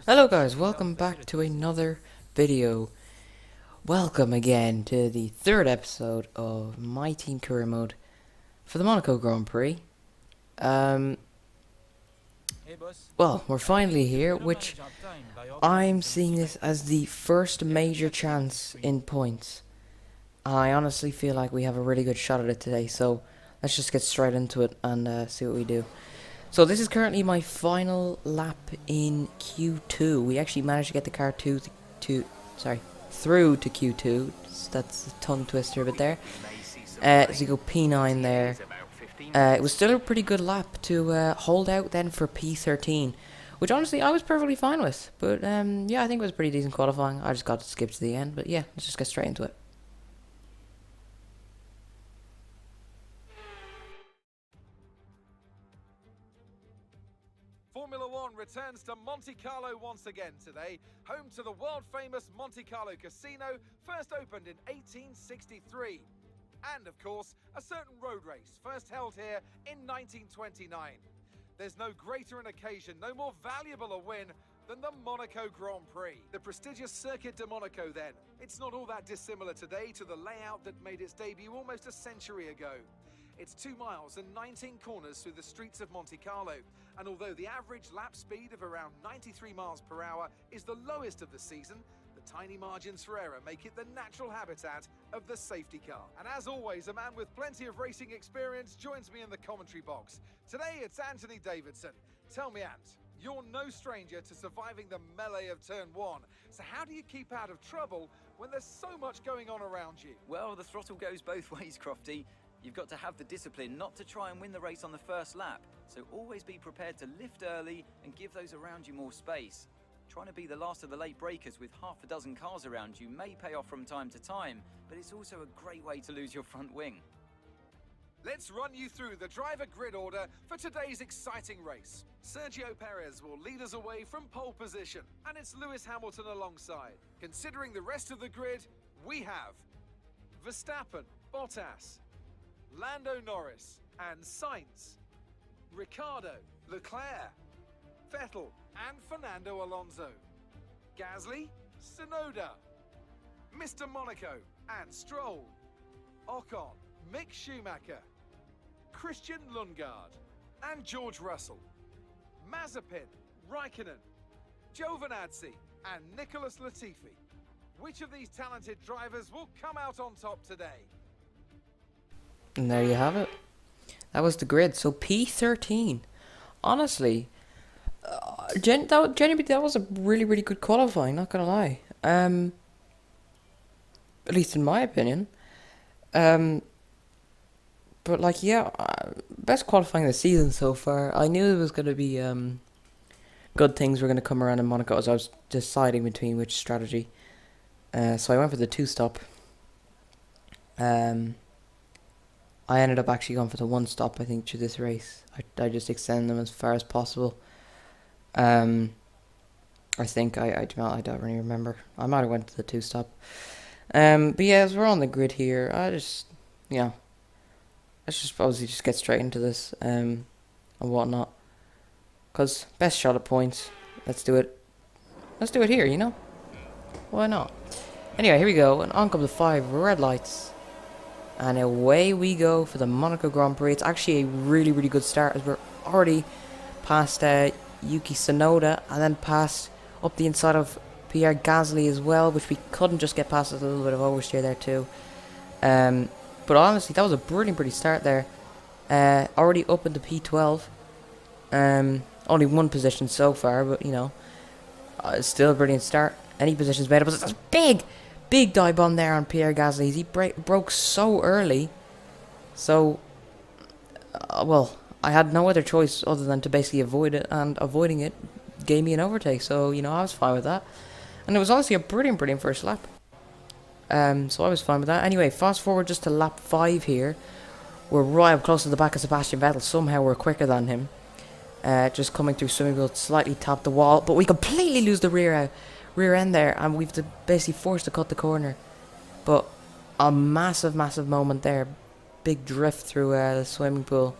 Hello guys, welcome back to another video. Welcome again to the third episode of my team career mode for the Monaco Grand Prix. Well, we're finally here, which I'm seeing this as the first major chance in points. I honestly feel like we have a really good shot at it today, so let's just get straight into it and see what we do. So this is currently my final lap in Q2. We actually managed to get the car through to Q2. That's a tongue twister a bit there. So you go P9 there. It was still a pretty good lap to hold out then for P13, which honestly I was perfectly fine with. But yeah, I think it was pretty decent qualifying. I just got to skip to the end. But yeah, let's just get straight into it. Formula One returns to Monte Carlo once again today, home to the world-famous Monte Carlo Casino, first opened in 1863. And, of course, a certain road race, first held here in 1929. There's no greater an occasion, no more valuable a win than the Monaco Grand Prix. The prestigious Circuit de Monaco, then. It's not all that dissimilar today to the layout that made its debut almost a century ago. It's 2 miles and 19 corners through the streets of Monte Carlo, and although the average lap speed of around 93 miles per hour is the lowest of the season, the tiny margins for error make it the natural habitat of the safety car. And as always, a man with plenty of racing experience joins me in the commentary box. Today it's Anthony Davidson. Tell me, Ant, you're no stranger to surviving the melee of turn 1, so how do you keep out of trouble when there's so much going on around you? Well, the throttle goes both ways, Crofty. You've got to have the discipline not to try and win the race on the first lap, so always be prepared to lift early and give those around you more space. Trying to be the last of the late breakers with half a dozen cars around you may pay off from time to time, but it's also a great way to lose your front wing. Let's run you through the driver grid order for today's exciting race. Sergio Perez will lead us away from pole position, and it's Lewis Hamilton alongside. Considering the rest of the grid, we have Verstappen, Bottas, Lando Norris and Sainz, Ricciardo, Leclerc, Vettel and Fernando Alonso, Gasly, Tsunoda, Mr. Monaco and Stroll, Ocon, Mick Schumacher, Christian Lundgaard and George Russell, Mazepin, Raikkonen, Giovinazzi and Nicholas Latifi. Which of these talented drivers will come out on top today? And there you have it. That was the grid. So P13. Honestly, genuinely, that was a really good qualifying. Not gonna lie. At least in my opinion. But like, yeah, best qualifying of the season so far. I knew there was gonna be good things were gonna come around in Monaco as I was deciding between which strategy. So I went for the 2-stop. I ended up actually going for the 1-stop, I think, to this race. I just extended them as far as possible. I think, I don't really remember. I might have went to the 2-stop. But yeah, as we're on the grid here, let's just obviously just get straight into this, and whatnot. Because best shot at points. Let's do it. Let's do it here, you know? Why not? Anyway, here we go. And on come the 5 red lights. And away we go for the Monaco Grand Prix. It's actually a really good start as we're already past Yuki Tsunoda and then past up the inside of Pierre Gasly as well, which we couldn't just get past. A little bit of oversteer there too. But honestly, that was a brilliant start there. Already up into P12. Only one position so far, but you know, it's still a brilliant start. Any positions made up. It's a big dive bomb there on Pierre Gasly. He broke so early. So, well, I had no other choice other than to basically avoid it, and avoiding it gave me an overtake. So, you know, I was fine with that. And it was honestly a brilliant first lap. So I was fine with that. Anyway, fast forward just to lap 5 here. We're right up close to the back of Sebastian Vettel. Somehow we're quicker than him. Just coming through swimming pool, slightly tapped the wall. But we completely lose the rear end there, and we've basically forced to cut the corner. But a massive moment there. Big drift through the swimming pool.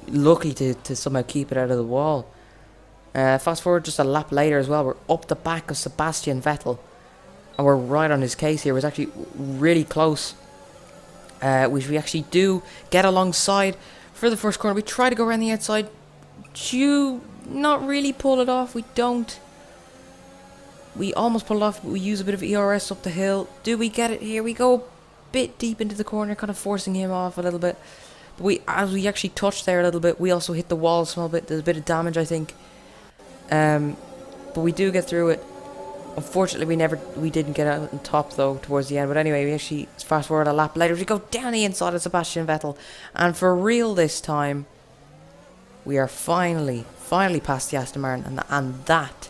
lucky to somehow keep it out of the wall. Fast forward just a lap later as well, we're up the back of Sebastian Vettel, and we're right on his case here. It was actually really close, which we actually do get alongside for the first corner. We try to go around the outside, not really pull it off. We don't. We almost pull it off, but we use a bit of ERS up the hill. Do we get it? Here we go, a bit deep into the corner, kind of forcing him off a little bit. But as we actually touched there a little bit, we also hit the wall a small bit. There's a bit of damage, I think. But we do get through it. Unfortunately, we didn't get out on top though towards the end. But anyway, we actually fast forward a lap later. We go down the inside of Sebastian Vettel, and for real this time, we are finally past the Aston Martin, and that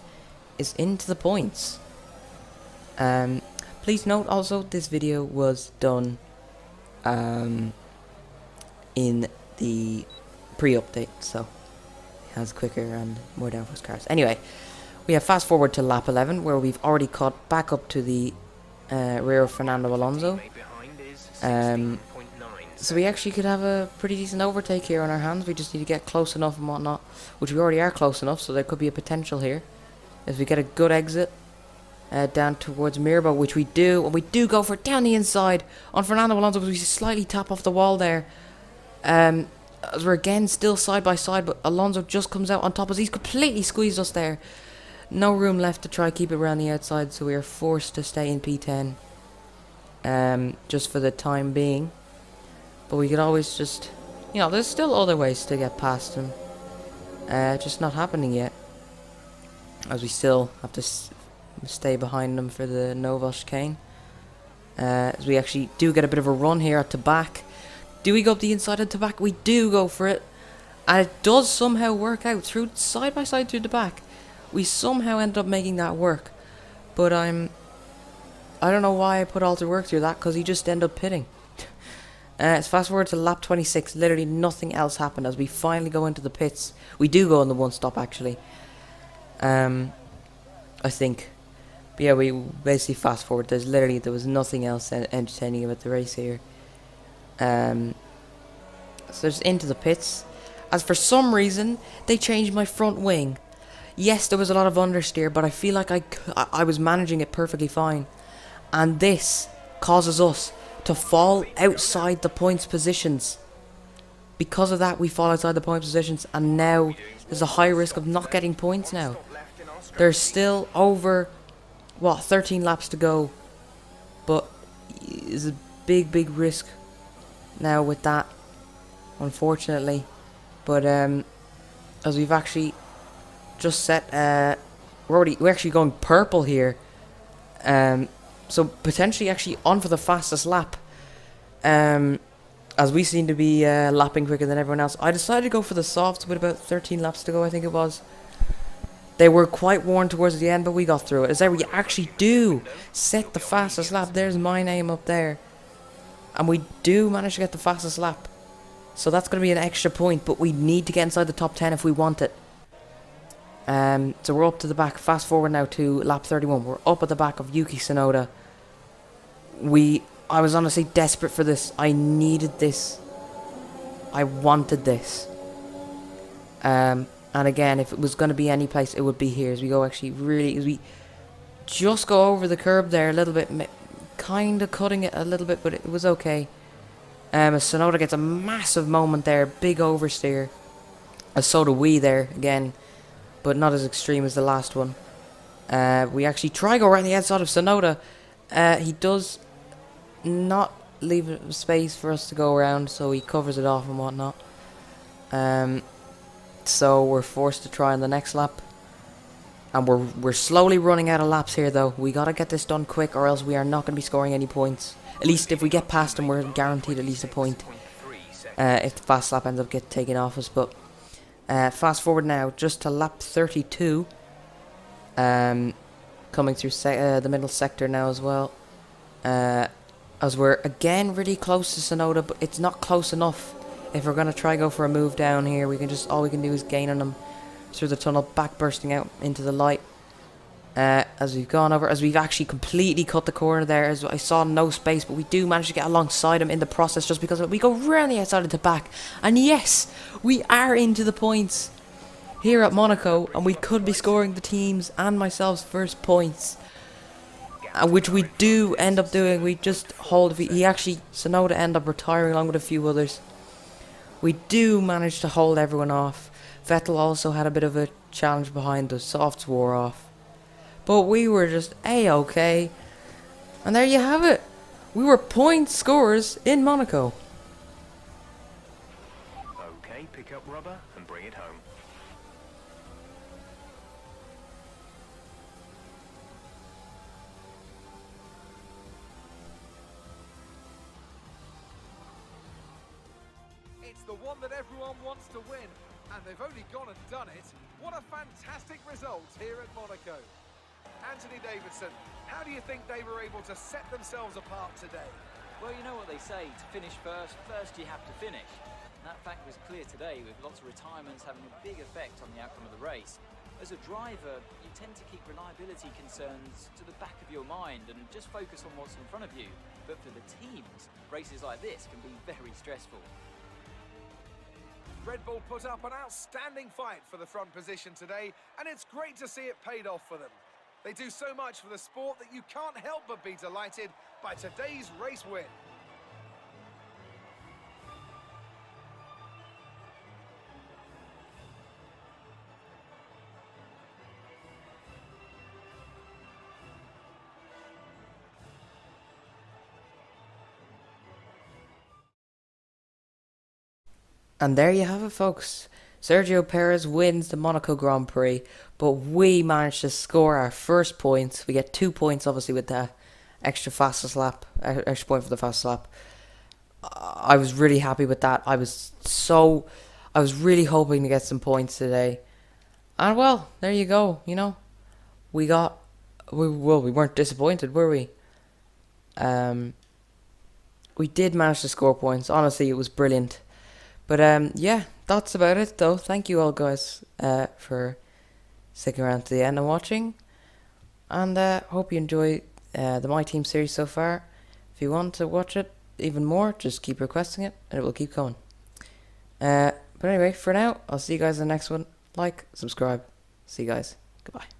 is into the points. Please note also this video was done in the pre-update, so it has quicker and more downforce cars. Anyway, we have fast forward to lap 11, where we've already caught back up to the rear of Fernando Alonso. So we actually could have a pretty decent overtake here on our hands. We just need to get close enough and whatnot, which we already are close enough, so there could be a potential here if we get a good exit down towards Mirbo, which we do, and we do go for it down the inside on Fernando Alonso, because we slightly tap off the wall there. As we're again still side by side, but Alonso just comes out on top as he's completely squeezed us there. No room left to try keep it around the outside, so we are forced to stay in P10 just for the time being. But we could always just, there's still other ways to get past him. Just not happening yet, as we still have to stay behind them for the Nova chicane. As we actually do get a bit of a run here at the back. Do we go up the inside at the back? We do go for it, and it does somehow work out through side by side through the back. We somehow end up making that work, but I don't know why I put all the work through that, because he just ended up pitting. It's fast forward to lap 26. Literally nothing else happened as we finally go into the pits. We do go in the one stop actually. I think. But yeah, we basically fast forward. There was nothing else entertaining about the race here. So just into the pits. As for some reason they changed my front wing. Yes, there was a lot of understeer, but I feel like I was managing it perfectly fine. And this causes us to fall outside the points positions. Because of that, we fall outside the points positions, and now there's a high risk of not getting points now. There's still over 13 laps to go, but it's a big risk now with that, unfortunately. But as we've actually just set, we're actually going purple here, so potentially actually on for the fastest lap, as we seem to be lapping quicker than everyone else. I decided to go for the softs with about 13 laps to go, I think it was. They were quite worn towards the end, but we got through it. As there we actually do set the fastest lap. There's my name up there, and we do manage to get the fastest lap, so that's going to be an extra point, but we need to get inside the top 10 if we want it. So we're up to the back. Fast forward now to lap 31. We're up at the back of Yuki Tsunoda. I was honestly desperate for this. I needed this. I wanted this. And again, if it was going to be any place, it would be here. As we go as we just go over the curb there a little bit, kind of cutting it a little bit, but it was okay. As Tsunoda gets a massive moment there, big oversteer. As so do we there again, but not as extreme as the last one. We actually try go around the outside of Tsunoda. He does not leave space for us to go around, so he covers it off and whatnot. So we're forced to try on the next lap, and we're slowly running out of laps here though. We gotta get this done quick, or else we are not gonna be scoring any points. At least if we get past him, we're guaranteed at least a point. If the fast lap ends up getting taken off us, but fast forward now just to lap 32. Coming through the middle sector now as well. As we're again really close to Tsunoda, but it's not close enough. If we're gonna try go for a move down here, all we can do is gain on him through the tunnel, back bursting out into the light. as we've gone over, as we've actually completely cut the corner there. As I saw no space, but we do manage to get alongside him in the process just because we go round the outside of the back. And yes, we are into the points here at Monaco, and we could be scoring the team's and myself's first points, which we do end up doing. We just hold. He actually, Sonoda end up retiring along with a few others. We do manage to hold everyone off. Vettel also had a bit of a challenge behind us. Softs wore off, but we were just a-okay. And there you have it. We were point scorers in Monaco. Okay, pick up rubber and bring it home. It's the one that everyone wants to win, and they've only gone and done it. What a fantastic result here at Monaco. Anthony Davidson, how do you think they were able to set themselves apart today? Well, you know what they say, to finish first you have to finish. And that fact was clear today, with lots of retirements having a big effect on the outcome of the race. As a driver, you tend to keep reliability concerns to the back of your mind and just focus on what's in front of you. But for the teams, races like this can be very stressful. Red Bull put up an outstanding fight for the front position today, and it's great to see it paid off for them. They do so much for the sport that you can't help but be delighted by today's race win. And there you have it, folks. Sergio Perez wins the Monaco Grand Prix, but we managed to score our first points. We get 2 points, obviously, with the extra fastest lap, extra point for the fastest lap. I was really happy with that. I was really hoping to get some points today. And well, there you go. You know, we weren't disappointed, were we? We did manage to score points. Honestly, it was brilliant. But yeah, that's about it though. Thank you all guys for sticking around to the end and watching. And hope you enjoy the My Team series so far. If you want to watch it even more, just keep requesting it and it will keep coming. But anyway, for now, I'll see you guys in the next one. Like, subscribe. See you guys. Goodbye.